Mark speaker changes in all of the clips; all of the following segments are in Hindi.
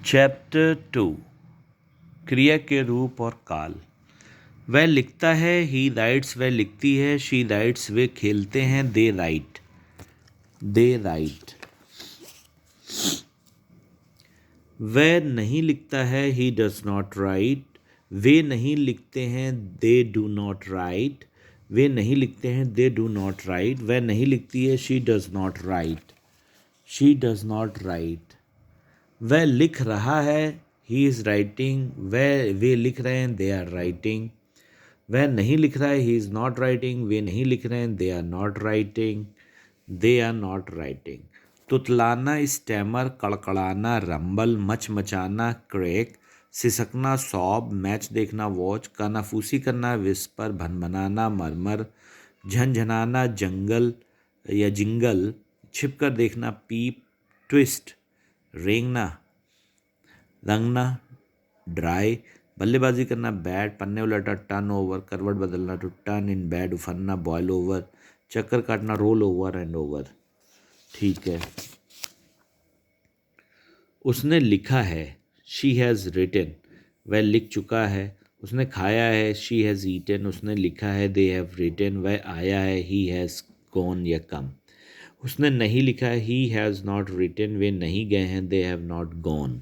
Speaker 1: चैप्टर 2 क्रिया के रूप और काल। वह लिखता है, ही राइट्स, वह लिखती है, शी राइट्स, वे खेलते हैं, दे राइट, दे राइट। वह नहीं लिखता है, ही डज नॉट राइट, वे नहीं लिखते हैं, दे डू नॉट राइट, वे नहीं लिखते हैं, दे डू नॉट राइट। वह नहीं लिखती है, she does not right, she does not right. वह लिख रहा है, ही इज़ राइटिंग, वे लिख रहे हैं, दे आर राइटिंग। वह नहीं लिख रहा है, ही इज़ नॉट राइटिंग, वे नहीं लिख रहे हैं, they are not writing, they are not writing. तुतलाना स्टैमर, कड़कड़ाना रंबल, मचमचाना क्रैक, सिसकना सॉब, मैच देखना वॉच, कानाफूसी करना विस्पर, भनभनाना मरमर, झनझनाना जंगल या जिंगल, छिपकर देखना पीप, ट्विस्ट, रेंगना, रंगना, ड्राई, बल्लेबाजी करना बैट, पन्ने उलटा टर्न ओवर, करवट बदलना टू टर्न इन बैड, उफरना बॉयल ओवर, चक्कर काटना रोल ओवर एंड ओवर। ठीक है। उसने लिखा है, शी हैज़ रिटन, वह लिख चुका है। उसने खाया है, शी हैज़ ईटन, उसने लिखा है, दे हैव रिटन, वह आया है, ही हैज़ गॉन या कम। उसने नहीं लिखा है, ही हैज़ नॉट रिटन, वे नहीं गए हैं, दे हैव नॉट गॉन।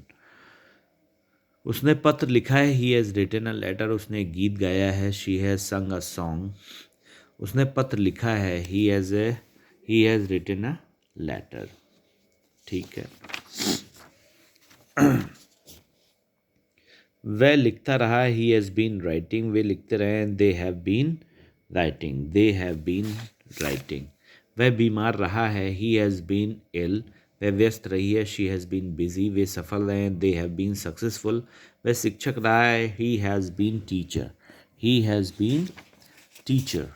Speaker 1: उसने पत्र लिखा है, he has written a letter, उसने गीत गाया है, शी हैज़ संग अ सॉन्ग। उसने पत्र लिखा है, he has written a letter. ठीक है। वह लिखता रहा, ही हैज़ बीन राइटिंग, वे लिखते रहे, they have been writing, they have been writing. वह बीमार रहा है, ही हैज़ बीन इल, वह व्यस्त रही है, शी हैज़ बीन बिजी, वे सफल रहे हैं, दे हैव बीन सक्सेसफुल। वह शिक्षक रहा है, he has been teacher, he has been teacher.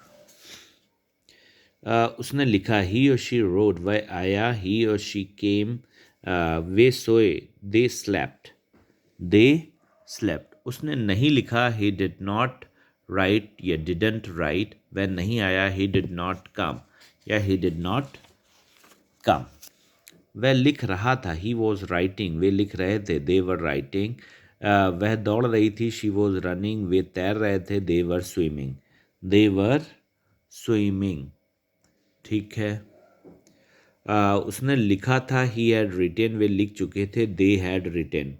Speaker 1: उसने लिखा, ही और शी रोड, वह आया, ही और शी केम, वे सोए, दे स्लेप्ट, दे स्लेप्ट। उसने नहीं लिखा, ही डिड नॉट राइट या डिडंट राइट, वह नहीं आया, ही डिड नॉट कम या ही डिड नॉट कम। वह लिख रहा था, ही वॉज राइटिंग, वे लिख रहे थे, दे वर राइटिंग। वह दौड़ रही थी, शी वॉज रनिंग, वे तैर रहे थे, दे were swimming, they were swimming. ठीक है। उसने लिखा था, ही हैड रिटेन, वे लिख चुके थे, दे हैड रिटेन।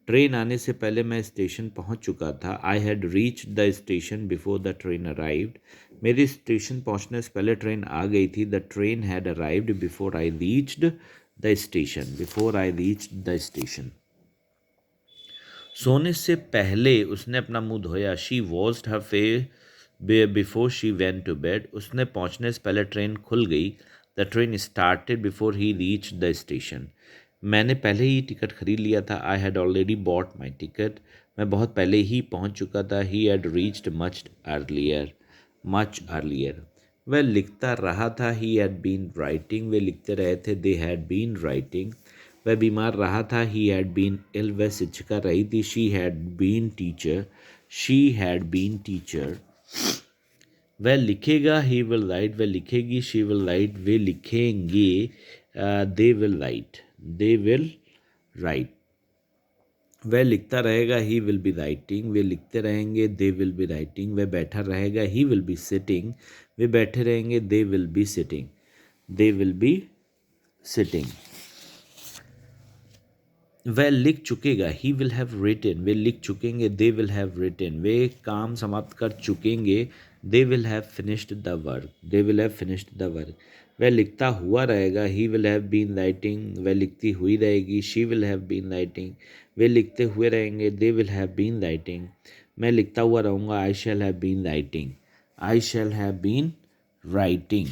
Speaker 1: ट्रेन आने से पहले मैं स्टेशन पहुंच चुका था, I had reach the station before the train arrived, मेरे स्टेशन पहुंचने से पहले ट्रेन आ गई थी, the train had arrived before I reached the station, before I reached the station. सोने से पहले उसने अपना मुंह धोया, she washed her face before she went to bed, उसने पहुंचने से पहले ट्रेन खुल गई, the train started before he reach the station, मैंने पहले ही टिकट खरीद लिया था, I had already bought my ticket, मैं बहुत पहले ही पहुंच चुका था, he had reached much earlier, much earlier. वह लिखता रहा था, ही हैड बीन राइटिंग, वे लिखते रहे थे, दे हैड बीन राइटिंग। वह बीमार रहा था, ही हैड बीन इल, वह शिक्षिका रही थी, she had been teacher, she had been teacher. वह लिखेगा, ही विल राइट, वह लिखेगी, शी विल राइट, वे लिखेंगे, they will write, they will write. वह लिखता रहेगा, ही विल बी राइटिंग, वे लिखते रहेंगे, दे विल बी राइटिंग। वह बैठा रहेगा, ही विल बी सिटिंग, वे बैठे रहेंगे, they will be sitting, they will be sitting. वह लिख चुकेगा, ही विल हैव रिटन, वे लिख चुकेंगे, दे विल हैव रिटन, वे काम समाप्त कर चुकेंगे, they will have finished the work, they will have finished the work. वह लिखता हुआ रहेगा, he will have been writing, वह लिखती हुई रहेगी, she will have been writing, वे लिखते हुए रहेंगे, they will have been writing. मैं लिखता हुआ रहूँगा, I shall have been writing, I shall have been writing.